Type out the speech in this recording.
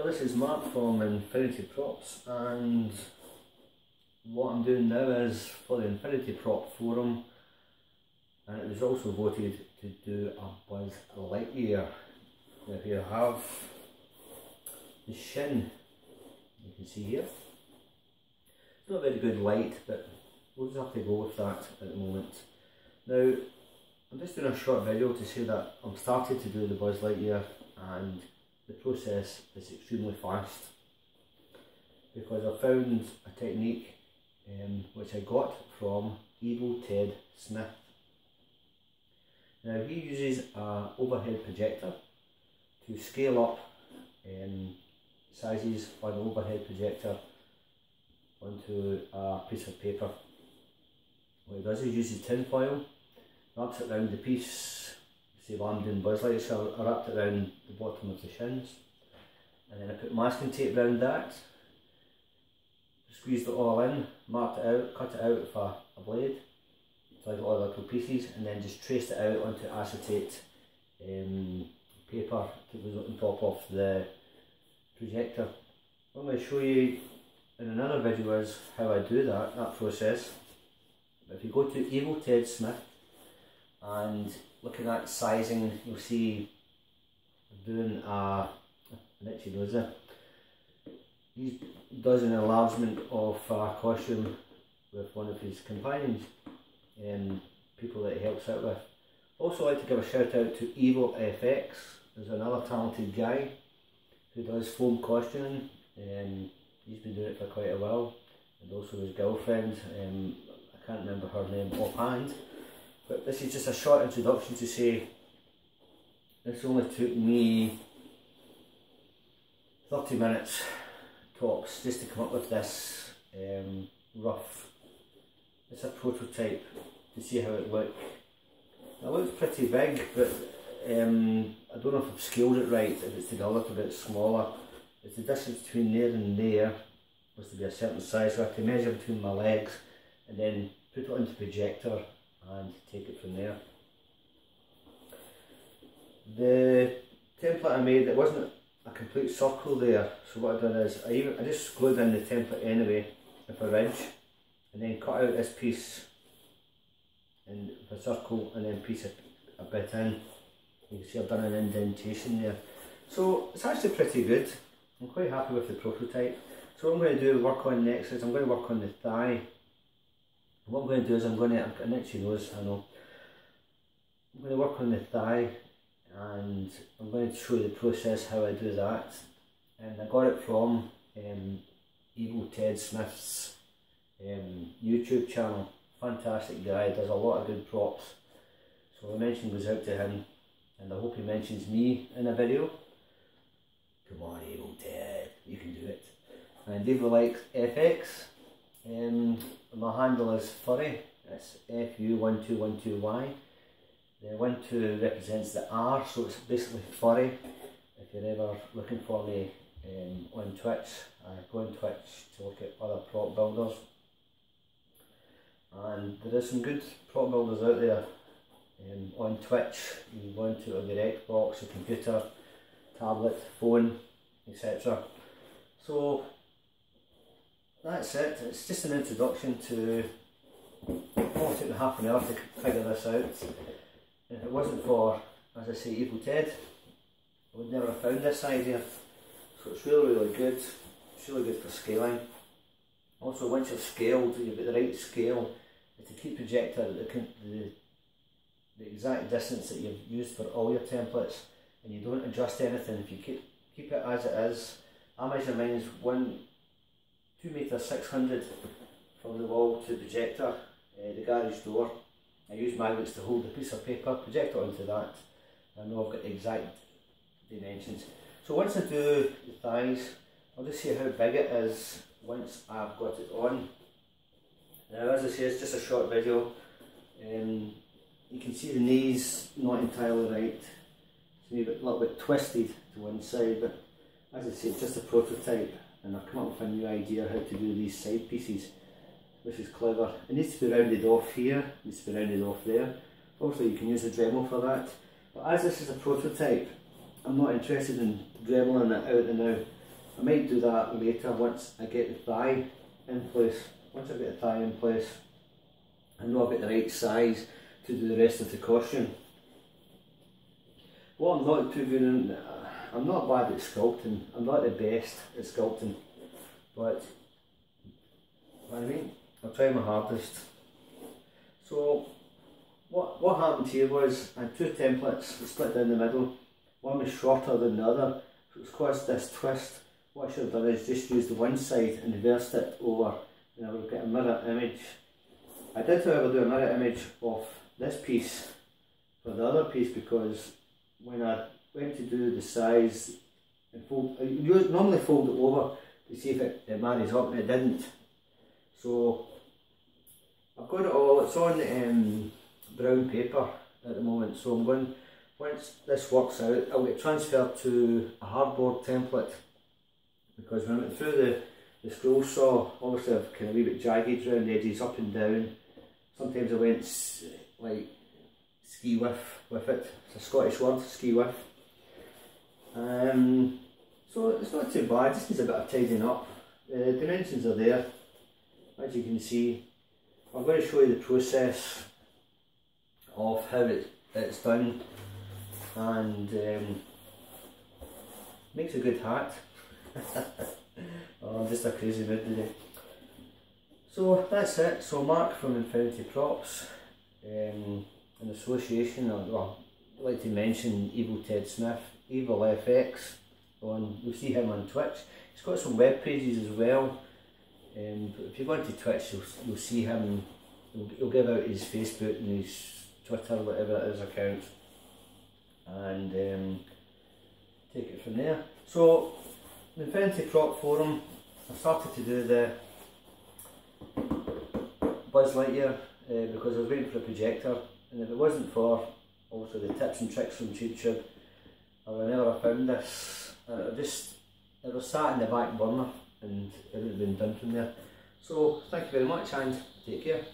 this is Mark from Infinity Props, and what I'm doing now is for the Infinity Prop forum, and it was also voted to do a Buzz Lightyear. Now here I have the shin, you can see here. It's not very good light, but we'll just have to go with that at the moment. Now, I'm just doing a short video to say that I'm starting to do the Buzz Lightyear, and the process is extremely fast because I found a technique which I got from Evil Ted Smith. Now he uses an overhead projector to scale up sizes on an overhead projector onto a piece of paper. What he does is uses tin foil, wraps it around the piece. See, I'm doing Buzz Lightyear, so I wrapped it around the bottom of the shins, and then I put masking tape around that, squeezed it all in, marked it out, cut it out with a blade, so I got all the little pieces, and then just traced it out onto acetate paper that was on top of the projector. What I'm going to show you in another video is how I do that process. If you go to Evil Ted Smith and looking at sizing, you'll see doing an itchy nose there. He does an enlargement of a costume with one of his companions and people that he helps out with. Also like to give a shout out to Evil FX. There's another talented guy who does foam costuming, and he's been doing it for quite a while, and also his girlfriend, I can't remember her name offhand. But this is just a short introduction to say this only took me 30 minutes tops just to come up with this rough. It's a prototype to see how it looks. It looks pretty big, but I don't know if I've scaled it right, if it's to be a little bit smaller. It's the distance between there and there supposed to be a certain size, so I have to measure between my legs and then put it onto the projector and take it from there. The template I made, it wasn't a complete circle there, so what I've done is I just glued in the template anyway with a ridge, and then cut out this piece in a circle and then piece it a bit in. You can see I've done an indentation there, so it's actually pretty good. I'm quite happy with the prototype. So what I'm going to do work on next is I'm going to work on the thigh. What I'm going to do is I've got an itchy nose, I know. I'm going to work on the thigh, and I'm going to show you the process how I do that. And I got it from Evil Ted Smith's YouTube channel. Fantastic guy, does a lot of good props. So the mention goes out to him, and I hope he mentions me in a video. Come on Evil Ted, you can do it. And Evil FX. My handle is Furry, it's FU1212Y. The 12 represents the R, so it's basically Furry. If you're ever looking for me on Twitch, go on Twitch to look at other prop builders. And there is some good prop builders out there on Twitch. You go into it on your Xbox, your computer, tablet, phone, etc. So that's it. It's just an introduction to what took me half an hour to figure this out. If it wasn't for, as I say, Evil Ted, I would never have found this idea. So it's really good. It's really good for scaling. Also, once you've scaled, you've got the right scale. It's a key projector at the exact distance that you've used for all your templates, and you don't adjust anything. If you keep it as it is. I measure mine is 2.6 meters from the wall to the projector, the garage door. I use magnets to hold the piece of paper, project it onto that. I know I've got the exact dimensions. So once I do the thighs, I'll just see how big it is once I've got it on. Now, as I say, it's just a short video. You can see the knees not entirely right. It's a little bit twisted to one side, but as I say, it's just a prototype, and I've come up with a new idea how to do these side pieces, which is clever. It needs to be rounded off here, it needs to be rounded off there. Obviously you can use a Dremel for that, but as this is a prototype, I'm not interested in dremeling it out and now. I might do that later once I get the thigh in place. Once I get the thigh in place, I know I've got the right size to do the rest of the costume. What I'm not too good in, I'm not bad at sculpting. I'm not the best at sculpting, but I mean, I'll try my hardest. So what happened here was I had two templates split down the middle. One was shorter than the other, so it's caused this twist. What I should have done is just use the one side and reversed it over, and I would get a mirror image. I did, however, do a mirror image of this piece for the other piece, because when I went to do the size and fold, you normally fold it over to see if it marries up, and it didn't. So I've got it all, it's on brown paper at the moment, so I'm going, once this works out, I'll get transferred to a hardboard template, because when I went through the scroll saw, obviously I've kind of a wee bit jagged around the edges, up and down. Sometimes I went like ski whiff with it. It's a Scottish word, ski whiff. So it's not too bad, it just needs a bit of tidying up. The dimensions are there, as you can see. I'm going to show you the process of how it's done, and makes a good hat. Oh, I'm just a crazy mood today. So that's it. So Mark from Infinity Props, in association, well, I'd like to mention Evil Ted Smith, Evil FX, you'll see him on Twitch. He's got some web pages as well. If you go into Twitch, you'll see him. He'll give out his Facebook and his Twitter, whatever it is, account, and take it from there. So the Infinity Prop Forum, I started to do the Buzz Lightyear because I was waiting for a projector, and if it wasn't for also the tips and tricks from YouTube, I would never have found this. It was sat in the back burner, and it would have been done from there. So thank you very much, and take care.